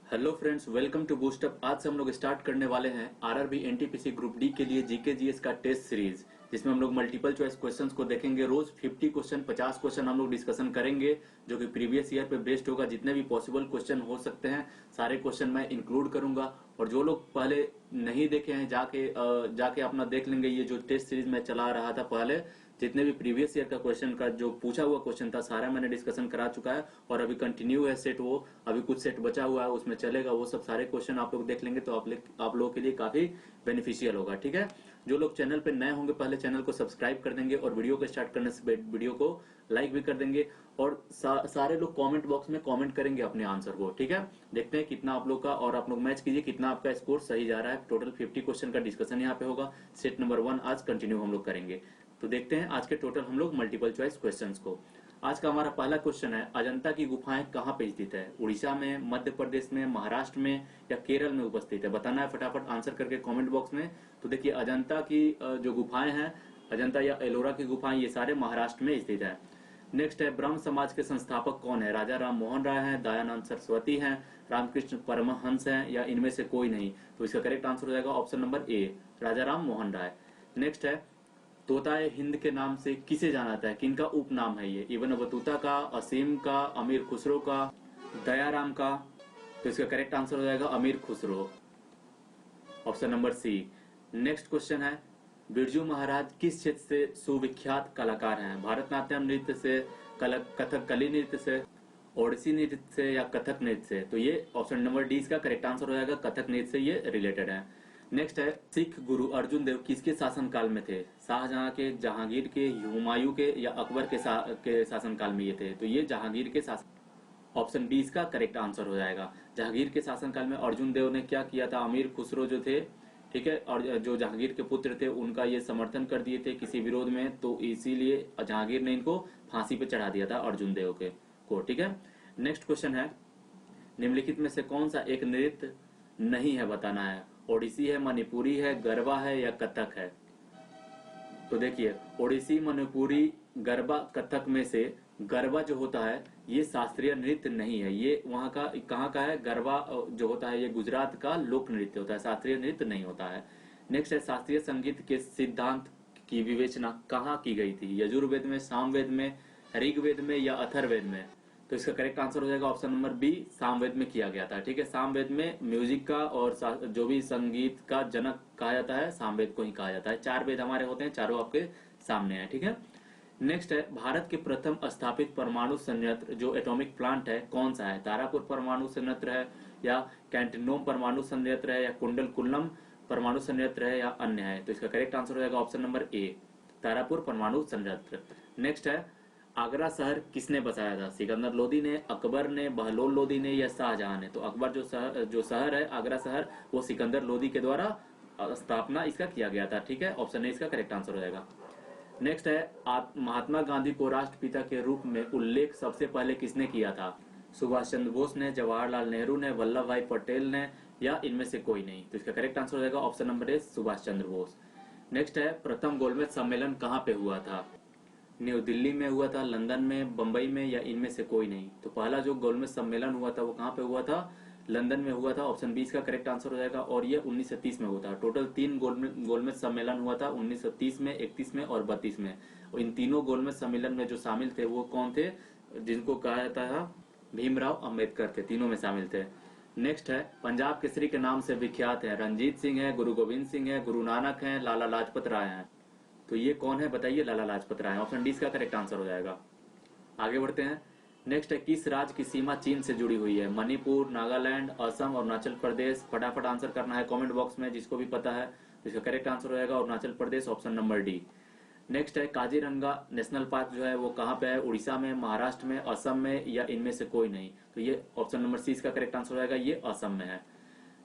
Hello friends, welcome to Boostup. आज से हम लोग स्टार्ट करने वाले हैं आरआरबी एनटीपीसी ग्रुप डी के लिए जीके जीएस का टेस्ट सीरीज, जिसमें हम लोग मल्टीपल चॉइस क्वेश्चंस को देखेंगे। रोज 50 क्वेश्चन 50 क्वेश्चन हम लोग डिस्कशन करेंगे, जो कि प्रीवियस ईयर पे बेस्ड होगा। जितने भी पॉसिबल क्वेश्चन हो सकते हैं सारे क्वेश्चन मैं इंक्लूड करूंगा। और जो लोग पहले नहीं देखे हैं जाके अपना देख लेंगे। ये जो टेस्ट सीरीज मैं चला रहा था पहले, जितने भी प्रीवियस ईयर का क्वेश्चन का जो पूछा हुआ क्वेश्चन था सारा मैंने डिस्कशन करा चुका है। और अभी कंटिन्यू है सेट, वो अभी कुछ सेट बचा हुआ है उसमें चलेगा। वो सब सारे क्वेश्चन आप लोग देख लेंगे तो आप लोगों के लिए काफी बेनिफिशियल होगा। ठीक है, जो लोग चैनल पे नए होंगे पहले चैनल को सब्सक्राइब कर देंगे और वीडियो को स्टार्ट करने से वीडियो को लाइक भी कर देंगे। और सारे लोग कमेंट बॉक्स में कमेंट करेंगे अपने आंसर को। ठीक है, देखते हैं कितना आप लोग का, और आप लोग मैच कीजिए कितना आपका स्कोर सही जा रहा है। टोटल 50 क्वेश्चन का डिस्कशन यहाँ पे होगा। सेट नंबर 1 आज कंटिन्यू हम लोग करेंगे। तो देखते हैं आज के टोटल हम लोग मल्टीपल चॉइस क्वेश्चंस को। आज का हमारा पहला क्वेश्चन है, अजंता की गुफाएं कहाँ पे स्थित है? उड़ीसा में, मध्य प्रदेश में, महाराष्ट्र में या केरल में उपस्थित है? बताना है फटाफट आंसर करके कमेंट बॉक्स में। तो देखिए, अजंता की जो गुफाएं हैं, अजंता या एलोरा की गुफाएं, ये सारे महाराष्ट्र में स्थित है। नेक्स्ट है, ब्रह्म समाज के संस्थापक कौन है? राजा राम मोहन राय हैं, दयानंद सरस्वती हैं, रामकृष्ण परमहंस हैं या इनमें से कोई नहीं? तो इसका करेक्ट आंसर हो जाएगा option number A, Raja Ram Mohan Roy. Next है, तोताए हिंद के नाम से किसे जाना जाता है? किनका उपनाम है ये? इब्न बतूता का, असीम का, अमीर खुसरो का, दयाराम का? तो इसका करेक्ट आंसर हो जाएगा Amir Khusro, option number C. Next question है, बिरजू महाराज किस क्षेत्र से सुविख्यात कलाकार हैं? भरतनाट्यम नृत्य से, कथकली नृत्य से, ओडिसी नृत्य से या कथक नृत्य से? तो ये ऑप्शन नंबर डी इसका करेक्ट आंसर हो जाएगा, कथक नृत्य से ये रिलेटेड है। नेक्स्ट है, सिख गुरु अर्जुन देव किसके शासनकाल में थे? शाहजहां के, जहांगीर के, हुमायूं के या अकबर के शासनकाल में ये थे? तो ये जहांगीर के शासन, ऑप्शन बी इसका करेक्ट आंसर हो जाएगा। जहांगीर के शासनकाल में अर्जुन देव ने क्या किया था? अमीर खुसरो जो थे, ठीक है, और जो जहांगीर के पुत्र थे उनका ये समर्थन कर दिए थे किसी विरोध में, तो इसीलिए जहांगीर ने इनको फांसी पे चढ़ा दिया था अर्जुन देव के को। ठीक है, नेक्स्ट क्वेश्चन है, निम्नलिखित में से कौन सा एक नृत्य नहीं है? बताना है। ओडिसी है, मणिपुरी है, गरबा है या कथक है? तो देखिए, ओडिसी, मणिपुरी, गरबा, कथक में से गरबा जो होता है ये शास्त्रीय नृत्य नहीं है। ये वहां का, कहाँ का है? गरबा जो होता है ये गुजरात का लोक नृत्य होता है, शास्त्रीय नृत्य नहीं होता है। नेक्स्ट है, शास्त्रीय संगीत के सिद्धांत की विवेचना कहाँ की गई थी? यजुर्वेद में, सामवेद में, ऋग्वेद में या अथर्ववेद में? तो इसका करेक्ट आंसर हो जाएगा ऑप्शन नंबर बी, सामवेद में किया गया था। ठीक है, सामवेद में म्यूजिक का और जो भी संगीत का जनक कहा जाता है सामवेद को ही कहा जाता है। 4 वेद हमारे होते हैं, चारों आपके सामने है। ठीक है, नेक्स्ट है, भारत के प्रथम स्थापित परमाणु संयंत्र जो एटॉमिक प्लांट है कौन सा है? तारापुर परमाणु संयंत्र है या कैंटिनोम परमाणु संयंत्र है या कुंडलकुलम परमाणु संयंत्र है या अन्य है? तो इसका करेक्ट आंसर हो जाएगा ऑप्शन नंबर ए, तारापुर परमाणु संयंत्र। नेक्स्ट है, आगरा शहर किसने बसाया था? सिकंदर लोदी ने, अकबर ने, बहलोल लोदी ने या शाहजहां ने? तो अकबर जो शहर है आगरा शहर, वो सिकंदर लोदी के द्वारा स्थापना इसका किया गया था। ठीक है, ऑप्शन ए इसका करेक्ट आंसर हो जाएगा। नेक्स्ट है, महात्मा गांधी को राष्ट्रपिता के रूप में उल्लेख सबसे पहले किसने किया था? सुभाष चंद्र बोस ने, जवाहरलाल नेहरू ने, वल्लभ भाई पटेल ने या इनमें से कोई नहीं? तो इसका करेक्ट आंसर हो जाएगा ऑप्शन नंबर ए, सुभाष चंद्र बोस। नेक्स्ट है, प्रथम गोलमेज सम्मेलन कहाँ पे हुआ था? न्यू दिल्ली में हुआ था, लंदन में, बंबई में या इनमें से कोई नहीं? तो पहला जो गोलमेज सम्मेलन हुआ था वो कहाँ पे हुआ था? लंदन में हुआ था, ऑप्शन बी इसका करेक्ट आंसर हो जाएगा। और ये 1930 में हुआ था। टोटल 3 गोलमेज सम्मेलन हुआ था, 1930 में, 31 में और 32 में। और इन तीनों गोलमेज सम्मेलन में जो शामिल थे वो कौन थे? जिनको कहा जाता है भीमराव अम्बेडकर थे, तीनों में शामिल थे। नेक्स्ट है, पंजाब केसरी के नाम से विख्यात है? रंजीत सिंह है, गुरु गोविंद सिंह है, गुरु नानक है, लाला लाजपत राय है? तो ये कौन है बताइए? लाला लाजपत राय, ऑप्शन डी इसका करेक्ट आंसर हो जाएगा। आगे बढ़ते हैं। नेक्स्ट है, किस राज्य की सीमा चीन से जुड़ी हुई है? मणिपुर, नागालैंड, असम, अरुणाचल प्रदेश? फटाफट आंसर करना है कमेंट बॉक्स में जिसको भी पता है। इसका करेक्ट आंसर हो जाएगा Arunachal Pradesh, option number D. Next है, काजीरंगा नेशनल पार्क जो है वो कहाँ पे है? उड़ीसा में, महाराष्ट्र में, असम में या इनमें से कोई नहीं? तो ये ऑप्शन नंबर सी इसका करेक्ट आंसर हो जाएगा, ये असम में है।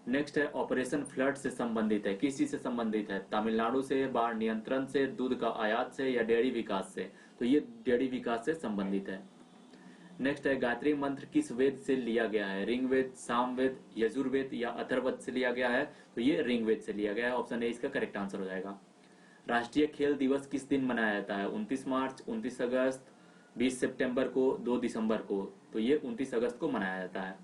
नेक्स्ट है, ऑपरेशन फ्लड से संबंधित है? किस चीज से संबंधित है? तमिलनाडु से, बाढ़ नियंत्रण से, दूध का आयात से या डेयरी विकास से? तो ये डेयरी विकास से संबंधित है। नेक्स्ट है, गायत्री मंत्र किस वेद से लिया गया है? ऋग्वेद, सामवेद, यजुर्वेद या अथर्ववेद से लिया गया है? तो ये ऋग्वेद से लिया गया है, ऑप्शन ए इसका करेक्ट आंसर हो जाएगा। राष्ट्रीय खेल दिवस किस दिन मनाया जाता है? 29 मार्च, 29 अगस्त, 20 सितंबर को, 2 दिसंबर को? तो ये 29 अगस्त को मनाया जाता है।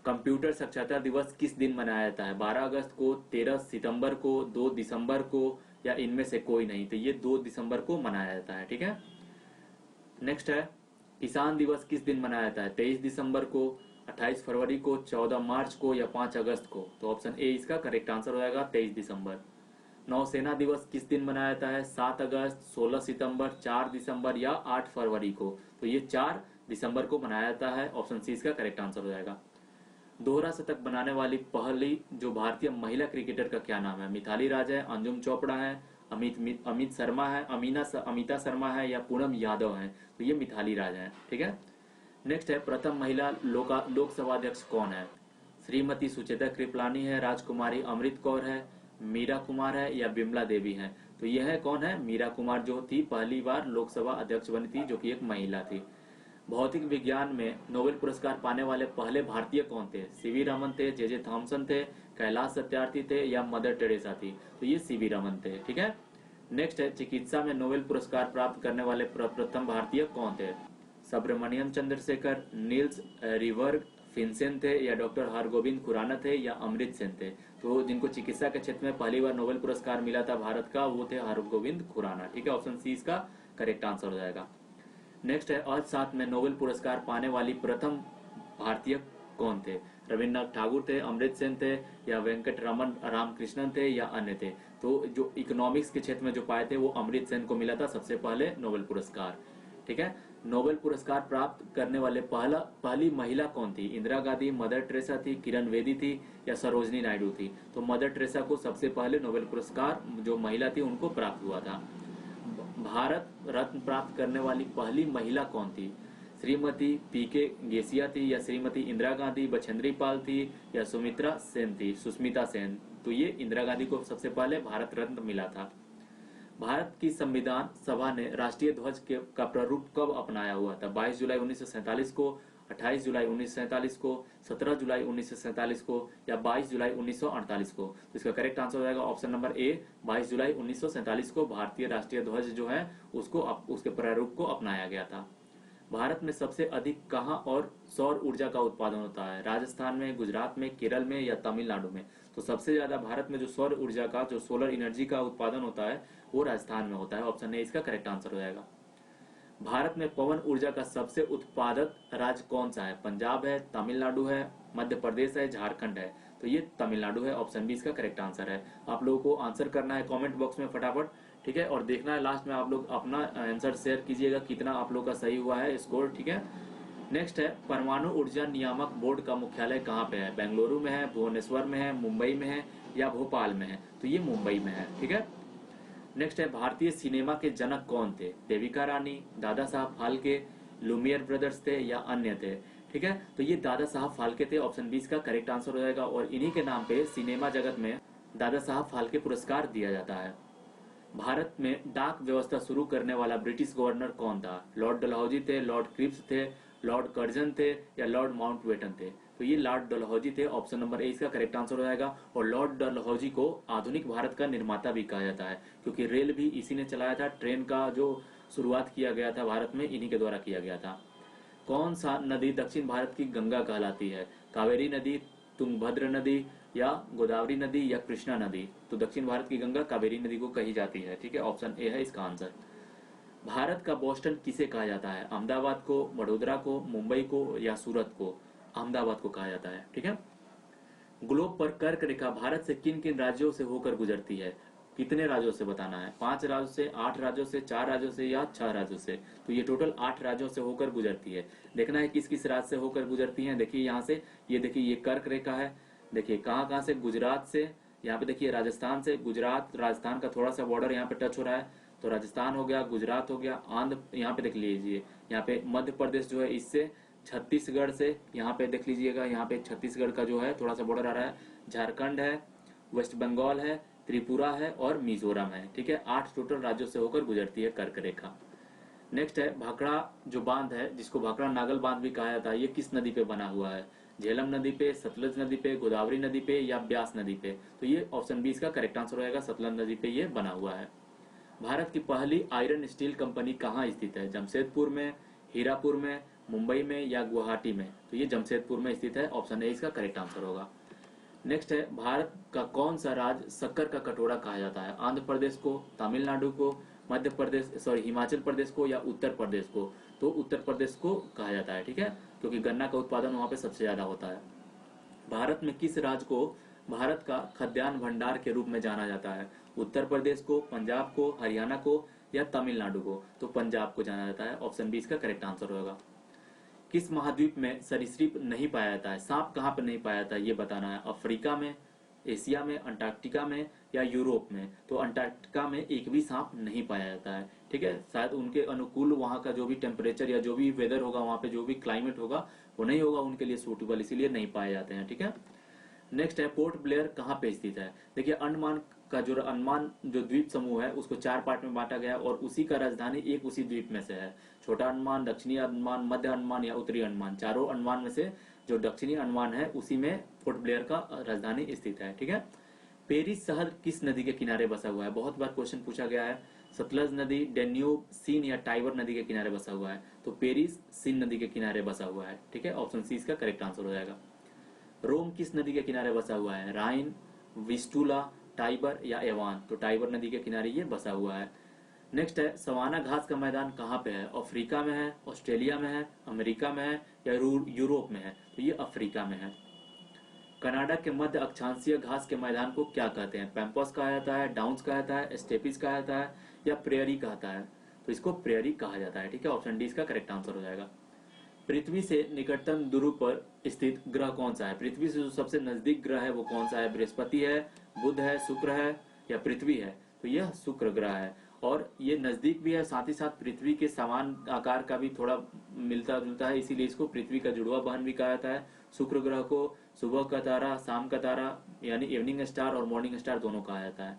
कंप्यूटर साक्षरता दिवस किस दिन मनाया जाता है? 12 अगस्त को, 13 सितंबर को, 2 दिसंबर को, या इनमें से कोई नहीं? तो ये 2 दिसंबर को मनाया जाता है। ठीक है, नेक्स्ट है किसान दिवस किस दिन मनाया जाता है? 23 दिसंबर को, 28 फरवरी को, 14 मार्च को, या 5 अगस्त को? तो ऑप्शन ए इसका करेक्ट आंसर हो जाएगा 23 दिसंबर। नौसेना दिवस किस दिन मनाया जाता है? 7 अगस्त, 16 सितंबर, 4 दिसंबर, या 8 फरवरी को? तो ये 4 दिसंबर को मनाया जाता है। ऑप्शन सी इसका करेक्ट आंसर हो जाएगा। दोहरा शतक बनाने वाली पहली जो भारतीय महिला क्रिकेटर का क्या नाम है? मिताली राज है, अंजुम चोपड़ा है, अमित शर्मा है, अमिता शर्मा है, या पूनम यादव है? तो ये मिताली राज है। ठीक है, नेक्स्ट है प्रथम महिला लोकसभा अध्यक्ष कौन है? श्रीमती सुचेता कृपलानी है, राजकुमारी अमृत कौर है, मीरा कुमार है, या बिमला देवी है? तो यह है कौन है? मीरा कुमार जो थी पहली बार लोकसभा अध्यक्ष बनी थी, जो कि एक महिला थी। भौतिक विज्ञान में नोबेल पुरस्कार पाने वाले पहले भारतीय कौन थे? सीवी रमन थे, जे थॉमसन थे, कैलाश सत्यार्थी थे, या मदर टेरेसा थी? तो ये सीवी रमन थे। ठीक है, नेक्स्ट है चिकित्सा में नोबेल पुरस्कार प्राप्त करने वाले प्रथम भारतीय कौन थे? सुब्रमण्यम चंद्रशेखर, नील्स रिवर्ग फिनसेन थे, या डॉक्टर हरगोविंद खुराना थे, या अमृत सेन थे? तो जिनको चिकित्सा के क्षेत्र में पहली बार नोबेल पुरस्कार मिला था भारत का, वो थे हरगोविंद खुराना। ठीक है, ऑप्शन सी इसका करेक्ट आंसर हो जाएगा। नेक्स्ट है अर्थशास्त्र में नोबेल पुरस्कार पाने वाली प्रथम भारतीय कौन थे? रविन्द्रनाथ ठाकुर थे, अमृत सेन थे, या वेंकट रमन रामकृष्णन थे, या अन्य थे? तो जो इकोनॉमिक्स के क्षेत्र में जो पाए थे वो अमृत सेन को मिला था सबसे पहले नोबेल पुरस्कार। ठीक है, नोबेल पुरस्कार प्राप्त करने वाले पहली महिला कौन थी? इंदिरा गांधी, मदर टेरेसा थी, किरण बेदी थी, या सरोजनी नायडू थी? तो मदर टेरेसा को सबसे पहले नोबेल पुरस्कार जो महिला थी उनको प्राप्त हुआ था। भारत रत्न प्राप्त करने वाली पहली महिला कौन थी? श्रीमती पीके गेसिया थी, या श्रीमती इंदिरा गांधी, बछेंद्री पाल थी, या सुमित्रा सेन थी, सुष्मिता सेन? तो ये इंदिरा गांधी को सबसे पहले भारत रत्न मिला था। भारत की संविधान सभा ने राष्ट्रीय ध्वज का प्रारूप कब अपनाया हुआ था? 22 जुलाई 1947 को, 28 जुलाई 1947 को, 17 जुलाई 1947 को, या 22 जुलाई 1948 को? तो इसका करेक्ट आंसर हो जाएगा ऑप्शन नंबर ए, 22 जुलाई 1947 को भारतीय राष्ट्रीय ध्वज जो है उसको उसके प्रारूप को अपनाया गया था। भारत में सबसे अधिक कहां और सौर ऊर्जा का उत्पादन होता है? राजस्थान में, गुजरात में, केरल में, या तमिलनाडु में? तो सबसे ज्यादा भारत में जो सौर ऊर्जा का जो सोलर एनर्जी का उत्पादन होता है वो राजस्थान में होता है। ऑप्शन ए इसका करेक्ट आंसर हो जाएगा। भारत में पवन ऊर्जा का सबसे उत्पादक राज्य कौन सा है? पंजाब है, तमिलनाडु है, मध्य प्रदेश है, झारखंड है? तो ये तमिलनाडु है। ऑप्शन बी इसका करेक्ट आंसर है। आप लोगों को आंसर करना है कमेंट बॉक्स में फटाफट। ठीक है, और देखना है लास्ट में आप लोग अपना आंसर शेयर कीजिएगा कितना आप लोग का सही हुआ है स्कोर। ठीक है, नेक्स्ट है परमाणु ऊर्जा नियामक बोर्ड का मुख्यालय कहाँ पे है? बेंगलुरु में है, भुवनेश्वर में है, मुंबई में है, या भोपाल में है? तो ये मुंबई में है। ठीक है, नेक्स्ट है भारतीय सिनेमा के जनक कौन थे? देविका रानी, दादा साहब फाल्के, लुमियर ब्रदर्स थे, या अन्य थे? ठीक है, तो ये दादा साहब फाल्के थे। ऑप्शन 20 का करेक्ट आंसर हो जाएगा। और इन्हीं के नाम पे सिनेमा जगत में दादा साहब फाल्के पुरस्कार दिया जाता है। भारत में डाक व्यवस्था शुरू करने वाला ब्रिटिश गवर्नर कौन था? लॉर्ड डलहौजी थे, लॉर्ड क्रिप्स थे, लॉर्ड कर्जन थे, या लॉर्ड माउंटबेटन थे? तो ये लॉर्ड डलहौजी थे। ऑप्शन नंबर ए इसका करेक्ट आंसर हो जाएगा। और लॉर्ड डलहौजी को आधुनिक भारत का निर्माता भी कहा जाता है, क्योंकि रेल भी इसी ने चलाया था। ट्रेन का जो शुरुआत किया गया था भारत में इन्हीं के द्वारा किया गया था। कौन सा नदी दक्षिण भारत की गंगा कहलाती है? कावेरी नदी, तुंगभद्र नदी, या गोदावरी नदी, या कृष्णा नदी? तो दक्षिण भारत की गंगा कावेरी नदी को कही जाती है। ठीक है, ऑप्शन ए है इसका आंसर। भारत का बोस्टन किसे कहा जाता है? अहमदाबाद को, वडोदरा को, मुंबई को, या सूरत को? अहमदाबाद को कहा जाता है। ठीक है, ग्लोब पर कर्क रेखा भारत से किन किन राज्यों से होकर गुजरती है? कितने राज्यों से बताना है? 5 राज्यों से, 8 राज्यों से, 4 राज्यों से, या 6 राज्यों से? तो ये टोटल 8 राज्यों से होकर गुजरती है। देखना है किस किस राज्य से होकर गुजरती है। देखिए यहाँ से, ये देखिए ये कर्क रेखा है। देखिए कहाँ कहाँ से? गुजरात से, यहाँ पे देखिए राजस्थान से, गुजरात राजस्थान का थोड़ा सा बॉर्डर यहाँ पे टच हो रहा है, तो राजस्थान हो गया, गुजरात हो गया, आंध्र यहाँ पे देख लीजिए, यहाँ पे मध्य प्रदेश जो है इससे, छत्तीसगढ़ से यहाँ पे देख लीजिएगा, यहाँ पे छत्तीसगढ़ का जो है थोड़ा सा बॉर्डर आ रहा है, झारखंड है, वेस्ट बंगाल है, त्रिपुरा है, और मिजोरम है। ठीक है, 8 टोटल राज्यों से होकर गुजरती है कर्क रेखा। नेक्स्ट है भाखड़ा जो बांध है, जिसको भाखड़ा नागल बांध भी कहा जाता है, ये किस नदी पे बना हुआ है? झेलम नदी पे, सतलज नदी पे, गोदावरी नदी पे, या ब्यास नदी पे? तो ये ऑप्शन बी इसका करेक्ट आंसर होगा, सतलज नदी पे ये बना हुआ है। भारत की पहली आयरन स्टील कंपनी कहाँ स्थित है? जमशेदपुर में, हीरापुर में, मुंबई में या गुवाहाटी में? तो ये जमशेदपुर में स्थित है। ऑप्शन ए इसका करेक्ट आंसर होगा। नेक्स्ट है, भारत का कौन सा राज्य शक्कर का कटोरा कहा जाता है? आंध्र प्रदेश को, तमिलनाडु को, मध्य प्रदेश हिमाचल प्रदेश को या उत्तर प्रदेश को? तो उत्तर प्रदेश को कहा जाता है, ठीक है, क्योंकि गन्ना का उत्पादन वहां पे सबसे ज्यादा होता है। भारत में किस राज्य को भारत का खाद्यान्न भंडार के रूप में जाना जाता है? उत्तर प्रदेश को, पंजाब को, हरियाणा को या तमिलनाडु को? तो पंजाब को जाना जाता है। ऑप्शन बी इसका करेक्ट आंसर होगा। किस महाद्वीप में सरीसृप नहीं पाया जाता है? सांप कहाँ पर नहीं पाया जाता है ये बताना है। अफ्रीका में, एशिया में, अंटार्कटिका में या यूरोप में? तो अंटार्कटिका में एक भी सांप नहीं पाया जाता है, ठीक है। शायद उनके अनुकूल वहां का जो भी टेम्परेचर या जो भी वेदर होगा, वहां पे जो भी क्लाइमेट होगा वो नहीं होगा उनके लिए सूटेबल, इसीलिए नहीं पाए जाते हैं, ठीक है। नेक्स्ट है, पोर्ट ब्लेयर कहाँ पे स्थित है? देखिए, अंडमान का जो अंडमान जो द्वीप समूह है उसको 4 पार्ट में बांटा गया और उसी का राजधानी एक उसी द्वीप में से है। छोटा अंडमान, दक्षिणी अंडमान, मध्य अंडमान या उत्तरी अंडमान, चारों अंडमान में से जो दक्षिणी अंडमान है उसी में पोर्ट ब्लेयर का राजधानी स्थित है, ठीक है। पेरिस शहर किस नदी के किनारे बसा हुआ है? बहुत बार क्वेश्चन पूछा गया है। सतलज नदी, डेन्यूब, सीन या टाइबर नदी के किनारे बसा हुआ है? तो पेरिस सीन नदी के किनारे बसा हुआ है, ठीक है। ऑप्शन सी इसका करेक्ट आंसर हो जाएगा। रोम किस नदी के किनारे बसा हुआ है? राइन, विस्टूला, टाइबर या एवान? तो टाइबर नदी के किनारे ये बसा हुआ है। नेक्स्ट है, सवाना घास का मैदान कहाँ पे है? अफ्रीका में है, ऑस्ट्रेलिया में है, अमेरिका में है या यूरोप में है? तो ये अफ्रीका में है। कनाडा के मध्य अक्षांशीय घास के मैदान को क्या कहते हैं? पैम्पस कहा जाता है, डाउन्स कहा जाता है, स्टेपिस कहा जाता है या प्रेयरी कहता है? तो इसको प्रेयरी कहा जाता है, ठीक है। ऑप्शन डी इसका करेक्ट आंसर हो जाएगा। पृथ्वी से निकटतम ध्रुव पर स्थित ग्रह कौन सा है? पृथ्वी से जो सबसे नजदीक ग्रह है वो कौन सा है? बृहस्पति है, बुध है, शुक्र है या पृथ्वी है? तो यह शुक्र ग्रह है और ये नजदीक भी है, साथ ही साथ पृथ्वी के समान आकार का भी थोड़ा मिलता जुलता है, इसीलिए इसको पृथ्वी का जुड़वा बहन भी कहा जाता है। शुक्र ग्रह को सुबह का तारा, शाम का तारा यानी इवनिंग स्टार और मॉर्निंग स्टार दोनों कहा जाता है।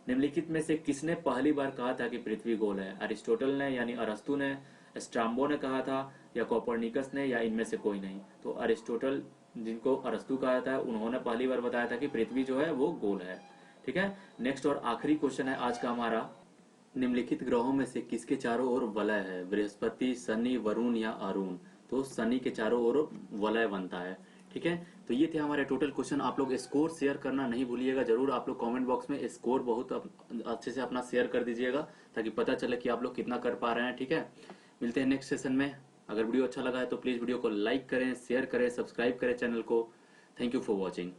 निम्नलिखित में से किसने पहली बार कहा था कि पृथ्वी गोल है? अरिस्टोटल ने यानी अरस्तु ने, स्ट्राम्बो ने कहा था या कोपरनिकस ने या इनमें से कोई नहीं? तो अरिस्टोटल, जिनको अरस्तु कहा जाता है, उन्होंने पहली बार बताया था कि पृथ्वी जो है वो गोल है, ठीक है। नेक्स्ट और आखिरी क्वेश्चन है आज का हमारा, निम्नलिखित ग्रहों में से किसके चारों ओर वलय है? बृहस्पति, शनि, वरुण या अरुण? तो शनि के चारों ओर वलय बनता है, ठीक है। तो ये थे हमारे टोटल क्वेश्चन। आप लोग स्कोर शेयर करना नहीं भूलिएगा जरूर। आप लोग कमेंट बॉक्स में स्कोर बहुत अच्छे से अपना शेयर कर दीजिएगा ताकि पता चले कि आप लोग कितना कर पा रहे हैं, ठीक है। मिलते हैं नेक्स्ट सेशन में। अगर वीडियो अच्छा लगा है तो प्लीज वीडियो को लाइक करें, शेयर करें, सब्सक्राइब करें चैनल को। Thank you for watching.